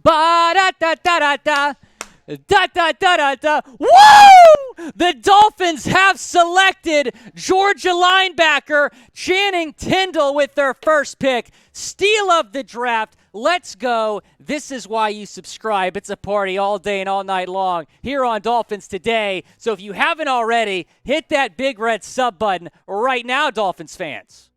Ba-da-da-da-da-da. Da-da-da-da-da. Woo! The Dolphins have selected Georgia linebacker Channing Tindall with their first pick. Steal of the draft. Let's go. This is why you subscribe. It's a party all day and all night long here on Dolphins Today. So if you haven't already, hit that big red sub button right now, Dolphins fans.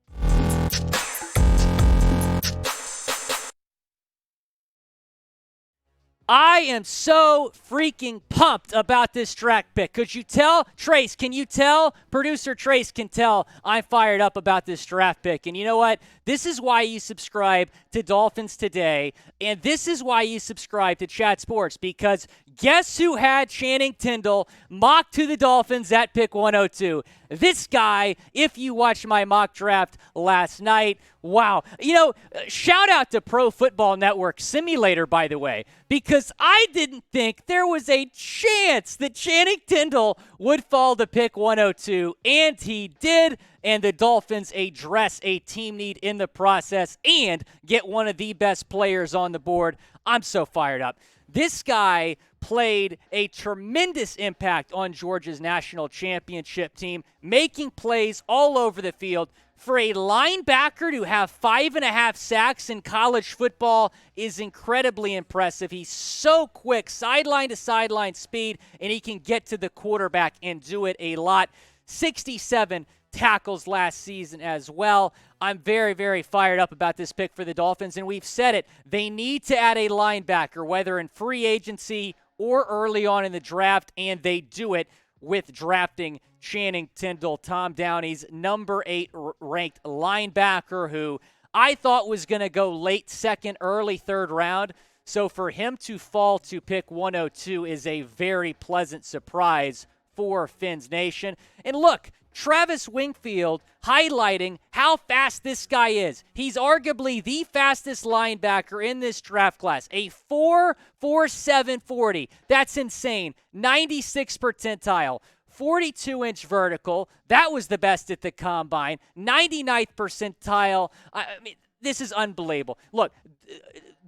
I am so freaking pumped about this draft pick. Could you tell? Trace, can you tell? Producer Trace can tell I'm fired up about this draft pick. And you know what? This is why you subscribe to Dolphins Today, and this is why you subscribe to Chat Sports, because guess who had Channing Tindall mocked to the Dolphins at pick 102? This guy, if you watched my mock draft last night, wow. You know, shout out to Pro Football Network Simulator, by the way, because I didn't think there was a chance that Channing Tindall would fall to pick 102, and he did. And the Dolphins address a team need in the process and get one of the best players on the board. I'm so fired up. This guy played a tremendous impact on Georgia's national championship team, making plays all over the field. For a linebacker to have 5.5 sacks in college football is incredibly impressive. He's so quick, sideline to sideline speed, and he can get to the quarterback and do it a lot. 67 tackles last season as well. I'm very, very fired up about this pick for the Dolphins, and we've said it. They need to add a linebacker, whether in free agency or early on in the draft, and they do it with drafting Channing Tindall, Tom Downey's number 8 ranked linebacker, who I thought was going to go late second, early third round. So for him to fall to pick 102 is a very pleasant surprise for Fins Nation. And look, Travis Wingfield highlighting how fast this guy is. He's arguably the fastest linebacker in this draft class. A 4.47 40. That's insane. 96th percentile. 42-inch vertical. That was the best at the combine. 99th percentile. I mean, this is unbelievable. Look,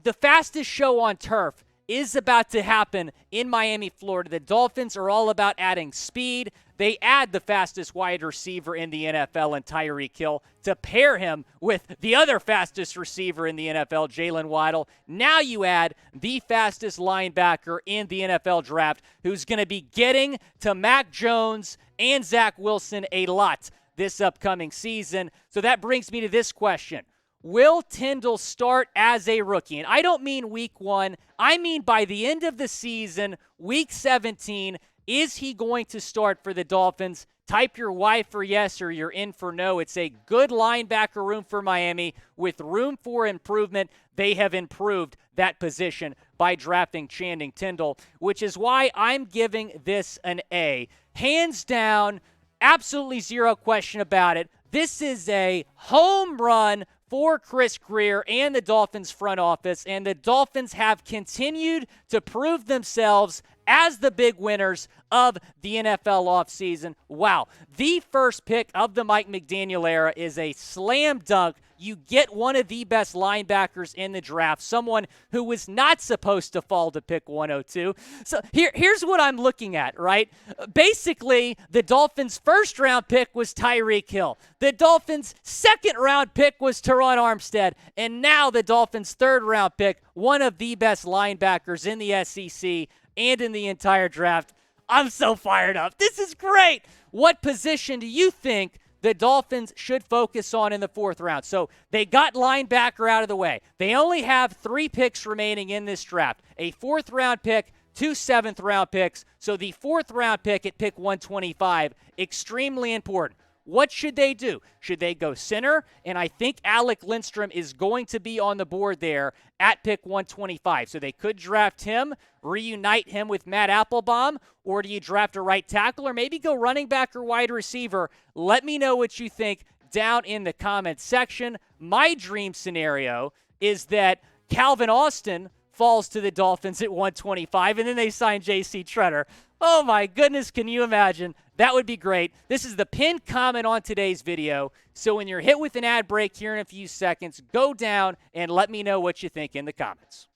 the fastest show on turf is about to happen in Miami, Florida. The Dolphins are all about adding speed. They add the fastest wide receiver in the NFL in Tyreek Hill to pair him with the other fastest receiver in the NFL, Jalen Waddle. Now you add the fastest linebacker in the NFL draft, who's going to be getting to Mac Jones and Zach Wilson a lot this upcoming season. So that brings me to this question. Will Tindall start as a rookie? And I don't mean week 1. I mean by the end of the season, week 17, is he going to start for the Dolphins? Type your Y for yes or you're in for no. It's a good linebacker room for Miami with room for improvement. They have improved that position by drafting Channing Tindall, which is why I'm giving this an A. Hands down, absolutely zero question about it. This is a home run for Chris Grier and the Dolphins front office, and the Dolphins have continued to prove themselves as the big winners of the NFL offseason. Wow. The first pick of the Mike McDaniel era is a slam dunk. You get one of the best linebackers in the draft, someone who was not supposed to fall to pick 102. So here's what I'm looking at, right? Basically, the Dolphins' first-round pick was Tyreek Hill. The Dolphins' second-round pick was Teron Armstead. And now the Dolphins' third-round pick, one of the best linebackers in the SEC and in the entire draft. I'm so fired up. This is great. What position do you think the Dolphins should focus on in the 4th round? So they got linebacker out of the way. They only have 3 picks remaining in this draft. A 4th round pick, 2 7th round picks. So the 4th round pick at pick 125, extremely important. What should they do? Should they go center? And I think Alec Lindstrom is going to be on the board there at pick 125. So they could draft him, reunite him with Matt Applebaum, or do you draft a right tackle, or maybe go running back or wide receiver? Let me know what you think down in the comments section. My dream scenario is that Calvin Austin falls to the Dolphins at 125, and then they sign J.C. Tretter. Oh, my goodness, can you imagine? That would be great. This is the pinned comment on today's video. So when you're hit with an ad break here in a few seconds, go down and let me know what you think in the comments.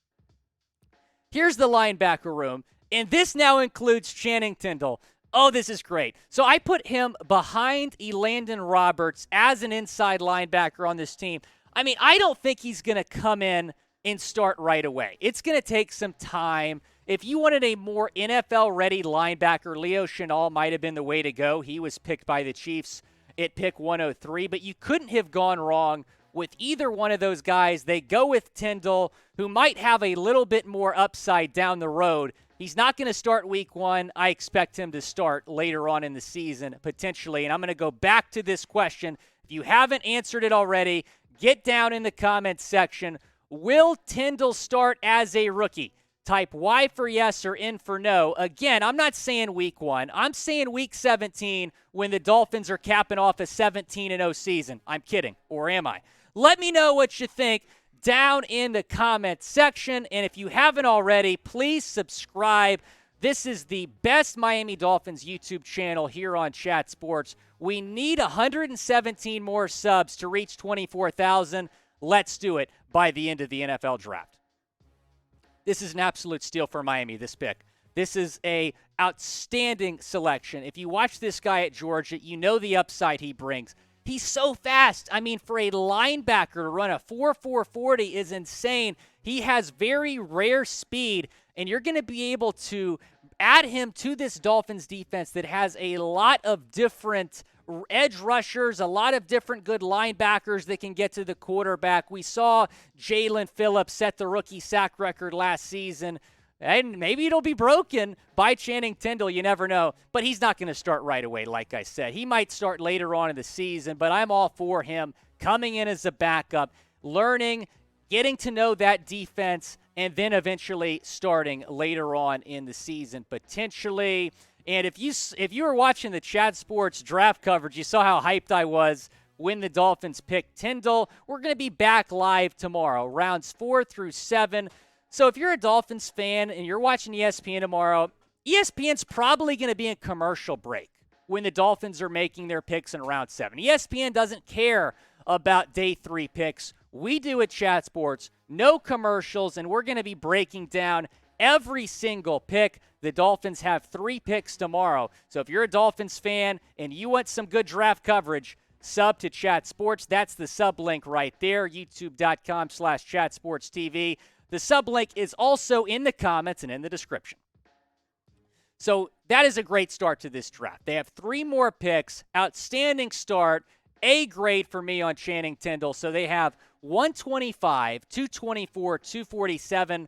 Here's the linebacker room, and this now includes Channing Tindall. Oh, this is great. So I put him behind Elandon Roberts as an inside linebacker on this team. I mean, I don't think he's going to come in and start right away. It's going to take some time. If you wanted a more NFL-ready linebacker, Leo Chenal might have been the way to go. He was picked by the Chiefs at pick 103, but you couldn't have gone wrong with either one of those guys. They go with Tindall, who might have a little bit more upside down the road. He's not going to start week 1. I expect him to start later on in the season, potentially. And I'm going to go back to this question. If you haven't answered it already, get down in the comments section. Will Tindall start as a rookie? Type Y for yes or N for no. Again, I'm not saying week 1. I'm saying week 17 when the Dolphins are capping off a 17-0 season. I'm kidding. Or am I? Let me know what you think down in the comments section. And if you haven't already, please subscribe. This is the best Miami Dolphins YouTube channel here on Chat Sports. We need 117 more subs to reach 24,000. Let's do it by the end of the NFL draft. This is an absolute steal for Miami, this pick. This is a outstanding selection. If you watch this guy at Georgia, you know the upside he brings. He's so fast. I mean, for a linebacker to run a 4.4 40 is insane. He has very rare speed, and you're going to be able to add him to this Dolphins defense that has a lot of different edge rushers, a lot of different good linebackers that can get to the quarterback. We saw Jalen Phillips set the rookie sack record last season. And maybe it'll be broken by Channing Tindall. You never know. But he's not going to start right away, like I said. He might start later on in the season, but I'm all for him coming in as a backup, learning, getting to know that defense, and then eventually starting later on in the season, potentially. And if you were watching the Chat Sports draft coverage, you saw how hyped I was when the Dolphins picked Tindall. We're going to be back live tomorrow, rounds 4 through 7. So if you're a Dolphins fan and you're watching ESPN tomorrow, ESPN's probably going to be in commercial break when the Dolphins are making their picks in round 7. ESPN doesn't care about day 3 picks. We do at Chat Sports, no commercials, and we're going to be breaking down every single pick. The Dolphins have 3 picks tomorrow. So if you're a Dolphins fan and you want some good draft coverage, sub to Chat Sports. That's the sub link right there, youtube.com/chatsportstv. The sub link is also in the comments and in the description. So that is a great start to this draft. They have 3 more picks. Outstanding start. A grade for me on Channing Tindall. So they have 125, 224, 247.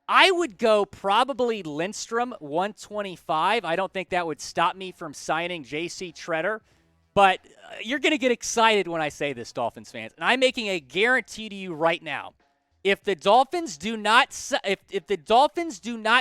I would go probably Lindstrom, 125. I don't think that would stop me from signing J.C. Tretter. But you're going to get excited when I say this, Dolphins fans. And I'm making a guarantee to you right now. If the Dolphins do not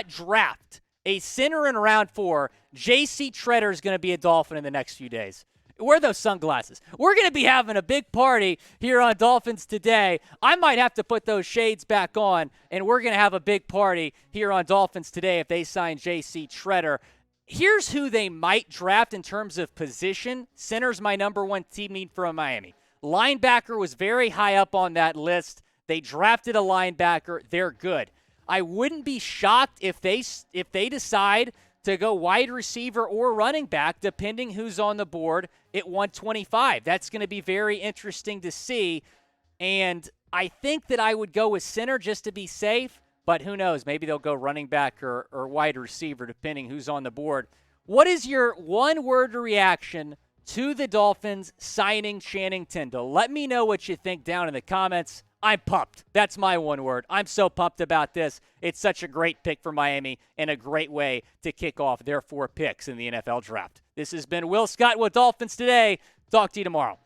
draft a center in round 4, J.C. Tretter is going to be a Dolphin in the next few days. Wear those sunglasses. We're going to be having a big party here on Dolphins Today. I might have to put those shades back on, and we're going to have a big party here on Dolphins Today if they sign J.C. Tretter. Here's who they might draft in terms of position. Center's my number 1 team need for Miami. Linebacker was very high up on that list. They drafted a linebacker. They're good. I wouldn't be shocked if they decide to go wide receiver or running back, depending who's on the board at 125. That's going to be very interesting to see. And I think that I would go with center just to be safe, but who knows? Maybe they'll go running back or wide receiver, depending who's on the board. What is your one-word reaction to the Dolphins signing Channing Tindall? Let me know what you think down in the comments. I'm pumped. That's my one word. I'm so pumped about this. It's such a great pick for Miami and a great way to kick off their 4 picks in the NFL draft. This has been Will Scott with Dolphins Today. Talk to you tomorrow.